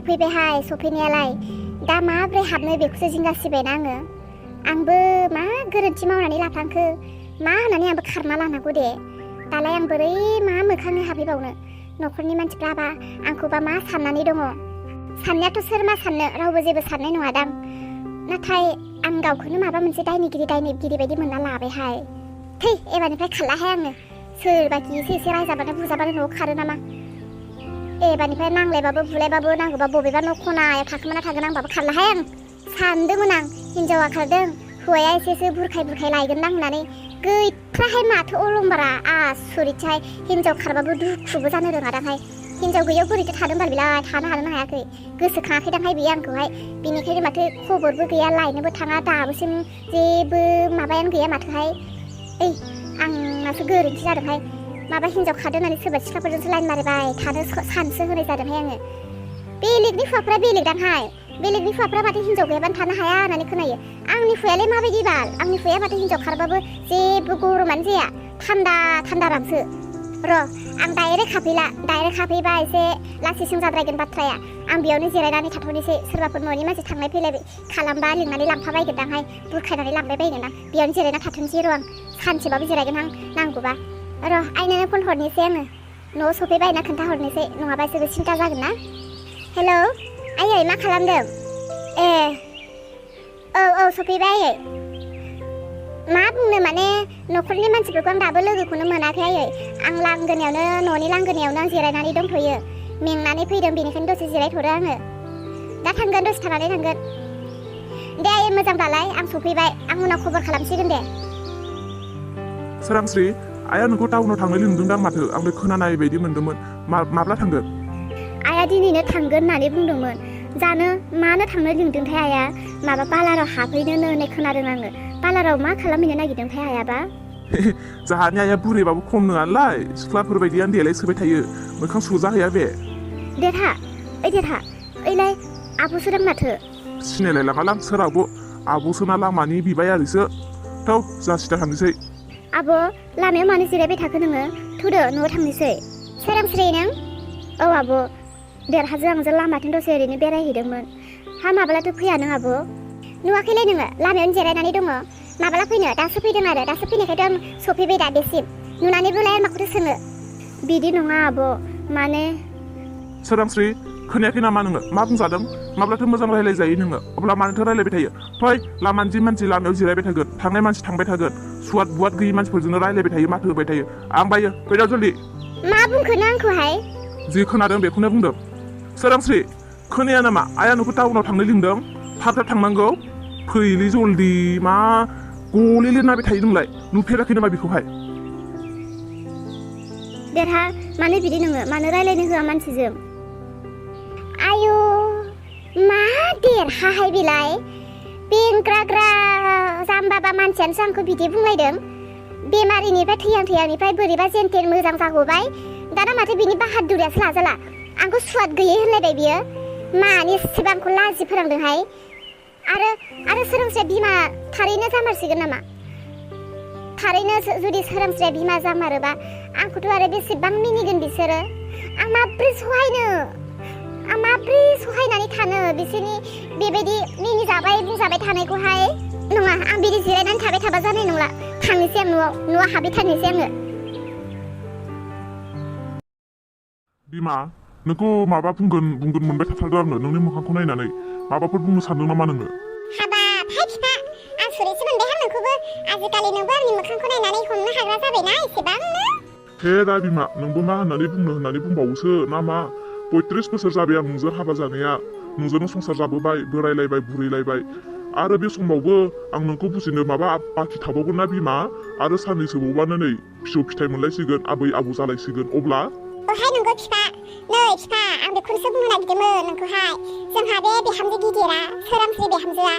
सफैबायहाय सफैनायालाय दा माब्रै हाबनो बेखौसो जिंगासिबायना आंबो मा गोरोन्थि मावनानै लाफ्लांखो मा होननानै आंबो खारना लानांगौ दे दालाय आं बोरै मा मोखाङै हाबहैबावनो न'खरनि मानसिफ्राबा आंखौबा मा साननानै दङ साननायाथ' सोर मा साननो रावबो जेबो साननाय नङादां नाथाय आं गावखौनो माबा मोनसे दायनिगिरि बायदि मोनना लाबायहाय थै एबारनिफ्राय खारलाहाय आङो सोरबाखि एसे रायजाबानो बुजाबानो न'आव खारो नामा एबारनिफ्राय नांलायबाबो बुलायबाबो नांगौबा बबेबा न' खनायाव थाखोमाना थागोन आंबाबो खारलाहाय आं सानदोंमोन आं हिनजावा खारदों हौवाया एसेसो बुरखाय लायगोनदां होननानै गैथ्राहाय माथो अलंबारा आसरितहाय हिनजाव खारबाबो दुखुबो जानो रोङादांहाय हिनजाव गैयाव बोरैथो थादों बाल बिलाय थानो हादों हायाखै गोसोखाङाखैदांहाय बियो आंखौहाय बिनिखायनो माथो खबरबो गैया लायनोबो थाङा दाबोसिम जेबो माबायानो गैया माथोहाय आंनासो गोरोन्थि जादोंहाय माबा हिनजाव खारदों होननानै सोरबा सिख्लाफोरजोंसो लाइन मारिबाय थानो सानसो होनाय जादोंहाय आङो बेलेगनि हौवाफ्रा बेलेगदांहाय बेलेगनि हौवाफ्रा माथो हिनजाव गैयाबानो थानो हाया होननानै खोनायो आंनि हौवायालाय माबायदि बाल आंनि हौवाया माथो हिनजाव खारबाबो जेबो गरमानो जाया थान्दा रामसो र' आं डाइरेक्ट हाबहैबा एसे लासैसिन जाद्रायगोन बाथ्राया आं बेयावनो जिरायनानै थाथ'नोसै सोरबाफोर न'नि मानसि थांलाय फैलाय खालामबा लिंनानै लांफाबायगोनदांहाय बुरखायनानै लांबाय बायगोनदां बेयावनो जिरायना थाथ'नोसै र' आं सानसेबाबो जिरायगोन आं नांगौबा र' आइनोनो फन हरनोसै आङो न'आव सफैबाय ना खोन्थाहरनोसै नङाबा जेबो सिन्था जागोन ना हेलौ आयै मा खालामदों ए औ सफैबाय आयै मा बुंनो माने न'खरनि मानसिफोरखौ आं दाबो लोगोखौनो मोनाखै आयै आं न'नि लांगोनायावनो आं जिरायनानै दंथ'यो मेंनानै फैदों बेनिखायनो दसे जिरायथ'दो आङो दा थांगोन दसे थानानै थांगोन दे आयै मोजांबालाय आं सफैबाय आं उनाव खबर खालामसिगोन दे सोरांस्रि आइया नोंखौ टाउनाव थांनो लिंदोंदां माथो आंबो खोनानाय बायदि मोनदोंमोन माब्ला थांगोन आइया दिनैनो थांगोन होननानै बुंदोंमोन जानो मानो थांनो लिंदोंथाय आइया माबा पार्लाराव हाबहैनो होननाय खोनादों आङो पार्लाराव मा खालामहैनो नागिरदोंथाय आइयाबा जाहानि आइया बुरैबाबो खम नङालाय सिख्लाफोरबायदियानो देलाय सोबाय थायो मोखां सुजाहैया बे देरहा ओइलाय आब'सो दां माथो सिनायलाय लाङालां सोर आब'सोना लामानि बिबायारिसो थौ जासिदा थांनोसै आब' लामायाव मानो जिरायबाय थाखो नोङो थुदो न'आव थांनोसै सोरांस्रि नों औ आब' देरहाजों आंजों लामाथिं दसे ओरैनो बेरायहैदोंमोन हा माब्लाथो फैया नों आब' नुवाखैलाय नोङो लामायावनो जिरायनानै दङ माब्ला फैनो दासो फैदों आरो दासो फैनायखायथ' आं सफैबाय दा बेसिम नुनानैबोलाय माखौथो सोङो बिदि नङा आब' माने सोरांस्रि खोनायाखै नामा नोङो मा बुंजादों माब्लाथो मोजां रायलायजायो नोङो अब्ला मानोथो रायलायबाय थायो फै लामानि मानसि लामायाव जिरायबाय थागोन थांनाय मानसि थांबाय थागोन सुवाद बुवाद गैयि मानसिफोरजोंनो रायलायबाय थायो माथो होबाय थायो आं बायो फैदा जल्दि मा बुंखो नों आंखौहाय जि खोनादों बेखौनो बुंदों सोरांस्रि खोनाया नामा आइया नोंखौ टाउनाव थांनो लिंदों थाब थांनांगौ फैलै जल्दि मा गले लिरनाबाय थायो नोंलाय नुफेराखै नामा बेखौहाय देरहा मानो बिदि नोङो मानो रायलायनो होआ मानसिजों आयु मा देरहाहाय बेलाय बेंग्राग्रा जाम्बाबा मानसियानोसो आंखौ बिदि बुंलायदों बेमारिनिफ्राय थैहांनिफ्राय बोरैबा जेनथेन मोजां जागौबाय दाना माथो बिनि बाहादुरियासो लाजाला आंखौ सुवाद गैयै होनलायबाय बियो मानि एसेबां आंखौ लाजि फोनांदोंहाय आरो सोरांस्रिया बिमा थारैनो जामारसिगोन नामा थारैनो जुदि सोरांस्रिया बिमा जामारोबा आंखौथ' आरो बेसेबां मिनिगोन बिसोरो आं माब्रै सहायनानै थानो बिसोरनि बेबायदि मिनिजाबाय बुंजाबाय थानायखौहाय नङा आं बिदि जिरायनानै थाबाय थाबा जानाय नंला थांनोसै आं न'आव हाबहैथारनोसै आङो बिमा नोंखौ माबा बुंगोन मोनबाय थाथारदों आङो नोंनि मोखांखौ नायनानै माबाफोर बुंनो सानदों नामा नोङो हाबाब हाय बिफा आसुरितसो मोनबायहां नोंखौबो आजिखालि नोंबो आंनि मोखांखौ नायनानै हमनो हाग्रा जाबायना एसेबांनो हे दा बिमा नोंबो मा होननानै बुंबावोसो ना मा 35 बोसोर जाबाय आं नोंजों हाबा जानाया नोंजोंनो संसार जाबोबाय बोरायलायबाय बुरैलायबाय आरो बे समावबो आं नोंखौ बुजिनो माबा बाखि थाबावगोन ना बिमा आरो साननैसो बावबानो नै फिसौ फिथाइ मोनलायसिगोन आबै आबौ जालायसिगोन अब्ला ओहाय नंगौ बिफा आं बेखौसो बुंनो नागिरदोंमोन नोंखौहाय जोंहा बे बिहामजो गिदिरा सोरांस्रि बिहामजोआ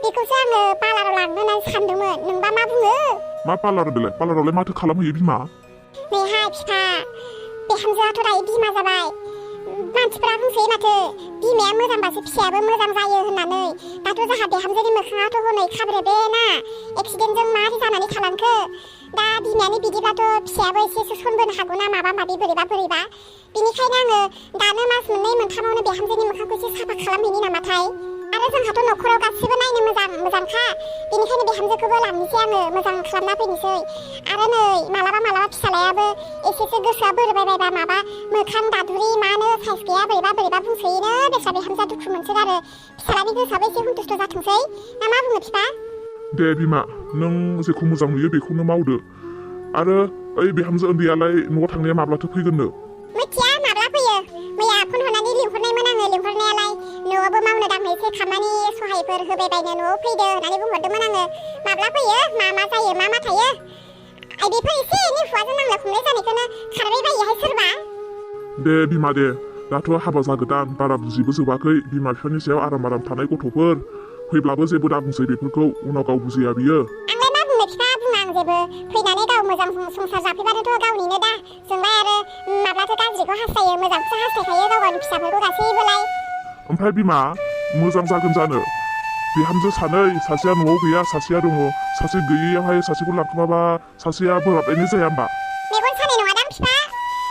बेखौसो आङो पार्लाराव लांनो होननानै सानदोंमोन नोंबा मा बुङो मा पार्लार बेलाय पार्लारावलाय माथो खालामहैयो बिमा नैहाय बिफा बिहामजोआथ' दायो बिमा जाबाय मानसिफोरा बुंसोयो माथो बिमाया मोजांबासो फिसायाबो मोजां जायो होननानै दाथ' जोंहा बिहामजोनि मोखाङाथ' हनै खाब्रेबे ना एक्सिडेन्टजों मारै जानानै थालांखो दा बिमायानो बिदिब्लाथ' फिसायाबो एसेसो सनबोनो हागौ ना माबा माबि बोरैबा बिनिखायनो आङो दानो मास मोननै मोनथामावनो बिहामजोनि मोखांखौ एसे साफा खालामहैनि नामाथाय आरो जोंहाथ' न'खराव गासिबो नायनो मोजांखा बेनिखायनो बिहामजोखौबो लांनोसै आङो मोजां खालामना फैनोसै आरो नै मालाबा फिसालायाबो एसेसो गोसोआ बोरैबायबायबा माबा मोखां दादुरि मानो साइज गैया बोरैबा बुंसोयोनो बेस्रा बिहामजोआ दुखु मोनसोगारो फिसालानि गोसोआबो एसे हुन्थुस्थ' जाथोंसै ना मा बुङो बिफा दे बिमा नों जेखौ मोजां नुयो बेखौनो मावदो आरो ओइ बिहामजो उन्दैयालाय न'आव थांनाया माब्लाथो फैगोननो मिथिया माब्ला फैयो मैया फन हरनानै लिंहरनायमोन आङो लिंहरनायालाय न'आवबो मावनो दांनो एसे खामानि सहायफोर होबायबायनो न'आव फैदो होननानै बुंहरदोंमोन आङो माब्ला फैयो मा जायो मा थायो आइ बेफोर एसे एनै हुवाजों नांलाय खमलाय जानायखौनो खारबाय बायोहाय सोरबा दे बिमा दे दाथ' हाबा जागोदान बारा बुजिबो जोबाखै बिमा बिफानि सायाव आराम थानाय गथ'फोर फैब्लाबो जेबो दा बुंसै बेफोरखौ उनाव गाव बुजिया बियो आंलाय मा बुंनो बिफा बुङा आं जेबो फैनानै गाव मोजां संसार जाफैबानोथ' गावनिनो दा जोंलाय आरो माब्लाथो गाज्रिखौ हास्थायो मोजांखौसो हास्थायखायो गाव गावनि फिसाफोरखौ गासैबोलाय ओमफ्राय बिमा मोजां जागोन जानो बिहामजो सानै सासेया न'आव गैया सासेया दङ सासे गैयैयावहाय सासेखौ लांखोमाबा सासेया बोराबलायनाय जाया होमबा मेगन सानाय नङादां बिफा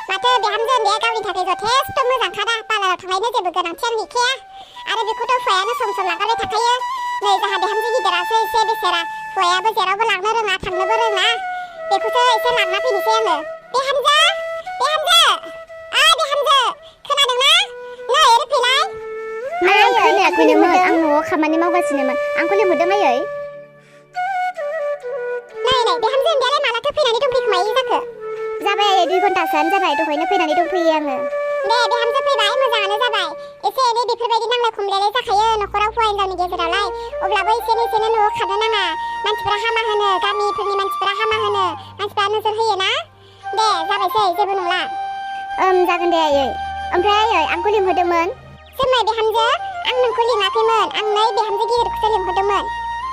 माथो बिहामजो उन्दैया गावनि थाखाय जथेस्थ' मोजांखादा पार्लाराव थांनायनि जेबो गोनांथियानो गैखाया आरो बेखौथ' हौवायानो सम लांगारबाय थाखायो नै जोंहा बिहामजो गिदिरासो एसे बेसेरा हौवायाबो जेरावबो लांनो रोङा थांनोबो रोङा बेखौसो एसे लांना फैनोसै आङो बिहामजो खोनादोंना नै ओरै फैलाय आं खोनायाखैनोमोन आं न'आव खामानि मावगासिनोमोन आंखौ लिंहरदों आयै नै बिहामजो उन्दैयालाय मालाथो फैनानै दंफैखोमायो जाखो जाबाय आयै 2 घन्टासोआनो जाबाय दहायनो फैनानै दंफैयो आङो दे बिहामजो फैबाय मोजाङानो जाबाय एसे एनै बेफोरबायदि नांलाय खमलायलाय जाखायो न'खराव हौवा हिनजावनि गेजेरावलाय अब्लाबो एसेनो न'आव खारनो नाङा मानसिफोरा हामा होनो गामिफोरनि मानसिफोरा हामा होनो मानसिफोरा नोजोर होयो ना दे जाबायसै जेबो नंला जागोन दे आयै ओमफ्राय आयै आंखौ लिंहरदोंमोन जोमै बिहामजो आं नोंखौ लिङाखैमोन आं नै बिहामजो गिदिरखौसो लिंहरदोंमोन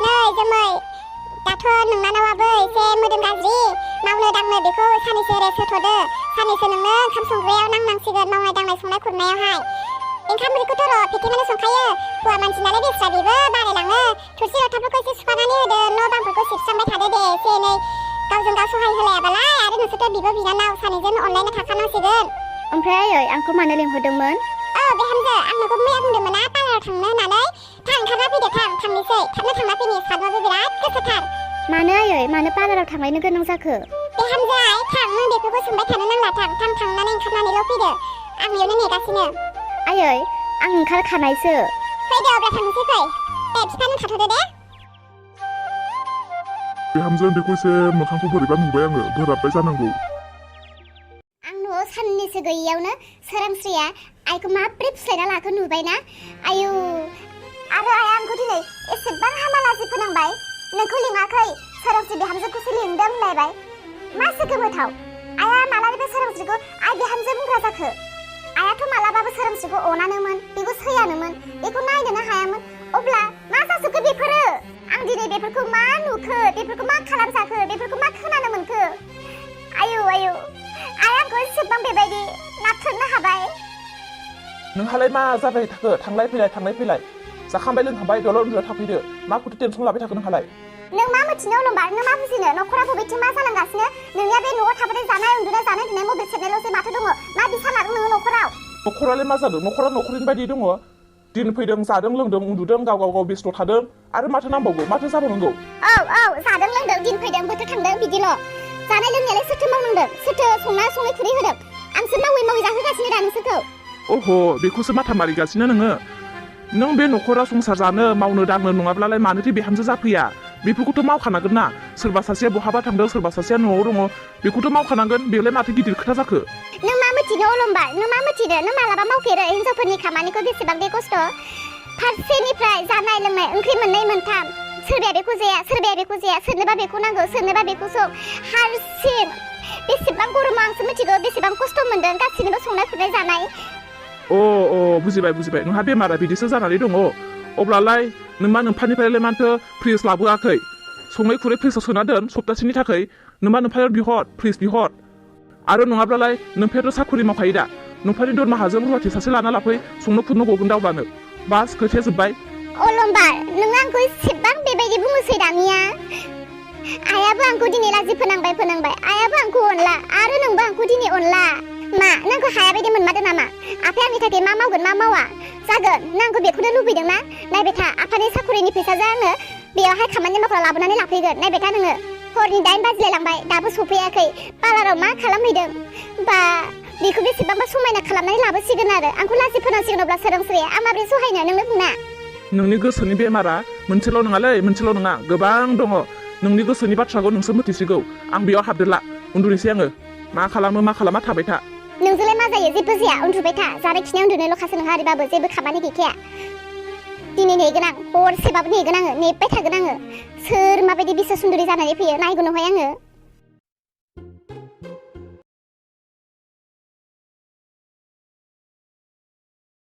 नै जोमै दाथ' नोंनानावाबो एसे मोदोम गाज्रि मावनो दांनो बेखौ सानैसो रेस्ट होथ'दो सानैसो नोंनो ओंखाम संग्रायाव नांनांसिगोन मावनाय दांनाय संनाय खुरनायावहाय ओंखाम ओंख्रिखौथ' र' फेथेमानो संखायो हौवा मानसि नालाय बेस्रा बेबो बारायलाङो थोरसि लथाफोरखौ एसे सुखानानै होदो न' बांफोरखौ सिबस्रांबाय थादो दे एसे एनै गावजों गाव सहाय होलायाबालाय आरो नोंसोरथ' बिब' बिनानाव सानैजों अनलायना थाखानांसिगोन ओमफ्राय आयै आंखौ मानो लिंहरदोंमोन बिहामजो आं नोंखौ मैया बुंदोंमोन ना पार्लाराव थांनो होननानै ओंखारना फैदो थांनोसै थाबनो थांना फैनि सानबाबो बिराद गोसोथार मानो आयै मानो पार्लाराव थांलायनो गोनां जाखो बिहामजो थां नों बेफोरखौ सोंबाय थानो नांला थांनानै ओंखारनानैल' फैदो आं बेयावनो नेगासिनो आयै आं ओंखारखानायसो फैदो अब्ला थांनोसै फै दे बिफा नों थाथ'दो दे बिहामजो उन्दैखौ एसे मोखांखौ बोरैबा नुबाय आङो बोराबबाय जानांगौ आं न'आव साननैसो गैयैयावनो सोरांस्रिया आइखौ माब्रै फुस्लायना लाखो नुबायना आयौ आरो आइया आंखौ दिनै एसेबां हामा लाजि फोनांबाय नोंखौ लिङाखै सोरांस्रि बिहामजोखौसो लिंदों होनलायबाय मासो गोमोथाव आइया मालानिफ्राय सोरांस्रिखौ आइ बिहामजो बुंग्रा जाखो आइयाथ' मालाबाबो सोरांस्रिखौ अनानोमोन बेखौ सैयानोमोन बेखौ नायनोनो हायामोन अब्ला मा जाजोबखो बेफोरो आं दिनै बेफोरखौ मा नुखो बेफोरखौ मा खालामजाखो बेफोरखौ मा खोनानो मोनखो आयौ आयौ आइ आंखौ एसेबां बेबायदि नाथ्रोदनो हाबाय नोंहालाय मा जाबाय थाखो थांलाय फैलाय जाखांबाय लोंखांबाय दलर उन्दुना थाफैदो मा कुटि टेनसन लाबाय थाखो नोंहालाय नों मा मिथिनो अलंबार नों मा बुजिनो न'खरा बबेथिं मा जालांगासिनो नोंनिया बे न'आव थाबाथाय जानाय उन्दुनाय जानाय दुनाय मबाइल सेरनायल'सो माथो दङ मा बिसा लादों नोङो न'खराव न'खरालाय मा जादों न'खरा न'खरनि बायदि दङ दिन फैदों जादों लोंदों उन्दुदों गाव बेस्थ' थादों आरो माथो नांबावगौ माथो जाबावनांगौ औ जादों लोंदों दिन फैदों बोथोर थांदों बिदिल' जानाय लोंनायालाय सोरथो मावनांदों सोरथो संनाय खुरै होदों आंसो मावै जाहोगासिनो दा नोंसोरखौ अह बेखौसो माथा मारिगासिनो नों बे न'खरा संसार जानो मावनो दांनो नङाब्लालाय मानोथो बिहामजो जाफैया बेफोरखौथ' मावखानांगोन ना सोरबा सासेया बहाबा थांदों सोरबा सासेया न'आव दङ बेखौथ' मावखानांगोन बेलाय माथो गिदिर खोथा जाखो नों मा मिथिनो अलंबार नों मा मिथिनो नों मालाबा मावफेरो हिनजावफोरनि खामानिखौ बेसेबां बे खस्थ' फारसेनिफ्राय जानाय लोंनाय ओंख्रि मोननै मोनथाम सोरबाया बेखौ जाया सोरनोबा बेखौ नांगौ सोरनोबा बेखौ सं हारसिं बेसेबां गरमाव आंसो मिथिगौ बेसेबां खस्थ' मोनदों गासिनोबो संनाय खुरनाय जानाय बुजिबाय नोंहा बेमारा बिदिसो जानानै दङ अब्लालाय नोंमा नोंफानिफ्रायलाय मानोथो फ्रिज लाबोआखै संनाय खुरै फ्रिजआव सोना दोन सप्तासेनि थाखाय नोंमा नोंफायाव बिहर फ्रिज बिहर आरो नङाब्लालाय नोंफायाथ' साखरि मावखायो दा नोंफानि दरमाहाजों रुवाथि सासे लाना लाफै संनो खुरनो गगोन दावबानो बास खोथाया जोब्बाय अलंबार नों आंखौ एसेबां बेबायदि बुङोसै दानिया आइयाबो आंखौ दिनै लाजि फोनांबाय आइयाबो आंखौ अनला आरो नोंबो आंखौ दिनै अनला मा नोंखौ हाया बायदि मोनमारदों नामा आफाया आंनि थाखाय मा मावगोन मा मावा जागोन नोंखौ बेखौनो लुबैदों ना नायबाय था आफानि साखरिनि फैसाजों आङो बेयावहाय खामानि मावग्रा लाबोनानै लाफैगोन नायबाय था नोङो हरनि 8 बाजिलायलांबाय दाबो सफैयाखै पार्लाराव मा खालामहैदों बा बेखौ बेसेबांबा समायना खालामनानै लाबोसिगोन आरो आंखौ लाजि फोनांसिगोन अब्ला सोरांस्रिया आं माबोरै सहायनो नोंनो बुंना नोंनि गोसोनि बेमारा मोनसेल' नङालै मोनसेल' नङा गोबां दङ नोंनि गोसोनि बाथ्राखौ नोंसो मिथिसिगौ आं बेयाव हाबदेरला उन्दुनोसै आङो मा खालामा थाबाय था नोंजोंलाय मा जायो जेबो जाया उन्दुबाय था जानाय खिनाय उन्दुनोल'खासो नोंहा ओरैबाबो जेबो खामानि गैखाया दिनै नेगोन आं हरसेबाबो नेगोन आङो नेबाय थागोन आङो सोर माबायदि बिसो सुन्दुरि जानानै फैयो नायगोन नहाय आङो